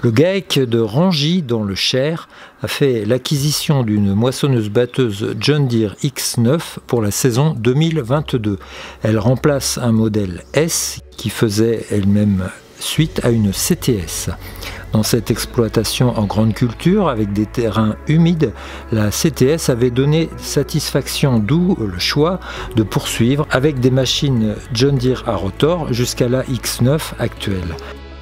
Le GAEC de Rangy, dans le Cher, a fait l'acquisition d'une moissonneuse-batteuse John Deere X9 pour la saison 2022. Elle remplace un modèle S qui faisait elle-même suite à une CTS. Dans cette exploitation en grande culture, avec des terrains humides, la CTS avait donné satisfaction, d'où le choix de poursuivre avec des machines John Deere à rotor jusqu'à la X9 actuelle.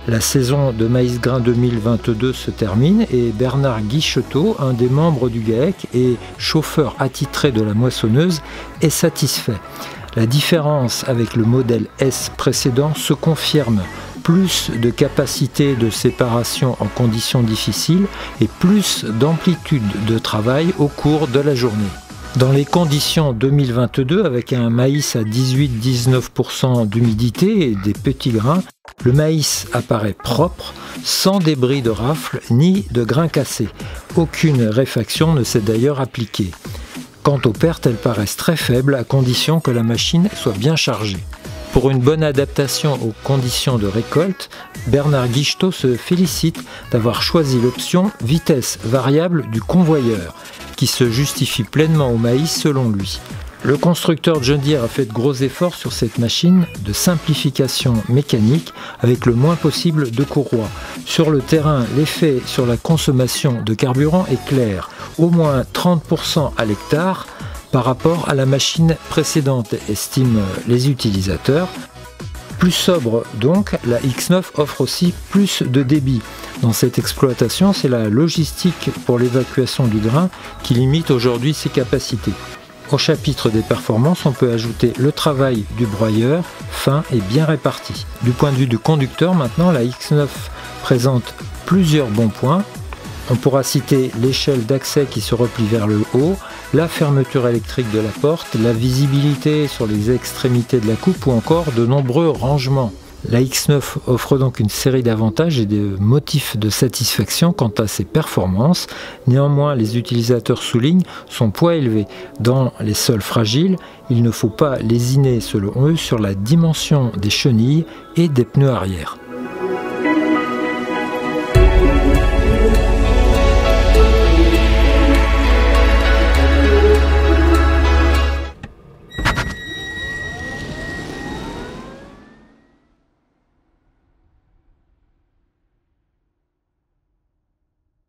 La saison de maïs grain 2022 se termine et Bernard Guichetot, un des membres du GAEC et chauffeur attitré de la moissonneuse, est satisfait. La différence avec le modèle S précédent se confirme. Plus de capacité de séparation en conditions difficiles et plus d'amplitude de travail au cours de la journée. Dans les conditions 2022, avec un maïs à 18-19% d'humidité et des petits grains, le maïs apparaît propre, sans débris de rafle ni de grains cassés. Aucune réfaction ne s'est d'ailleurs appliquée. Quant aux pertes, elles paraissent très faibles à condition que la machine soit bien chargée. Pour une bonne adaptation aux conditions de récolte, Bernard Guichetot se félicite d'avoir choisi l'option vitesse variable du convoyeur, qui se justifie pleinement au maïs selon lui. Le constructeur John Deere a fait de gros efforts sur cette machine de simplification mécanique avec le moins possible de courroies. Sur le terrain, l'effet sur la consommation de carburant est clair, au moins 30% à l'hectare, par rapport à la machine précédente, estiment les utilisateurs. Plus sobre donc, la X9 offre aussi plus de débit. Dans cette exploitation, c'est la logistique pour l'évacuation du grain qui limite aujourd'hui ses capacités. Au chapitre des performances, on peut ajouter le travail du broyeur, fin et bien réparti. Du point de vue du conducteur, maintenant, la X9 présente plusieurs bons points. On pourra citer l'échelle d'accès qui se replie vers le haut, la fermeture électrique de la porte, la visibilité sur les extrémités de la coupe ou encore de nombreux rangements. La X9 offre donc une série d'avantages et de motifs de satisfaction quant à ses performances. Néanmoins, les utilisateurs soulignent son poids élevé. Dans les sols fragiles, il ne faut pas lésiner selon eux sur la dimension des chenilles et des pneus arrière.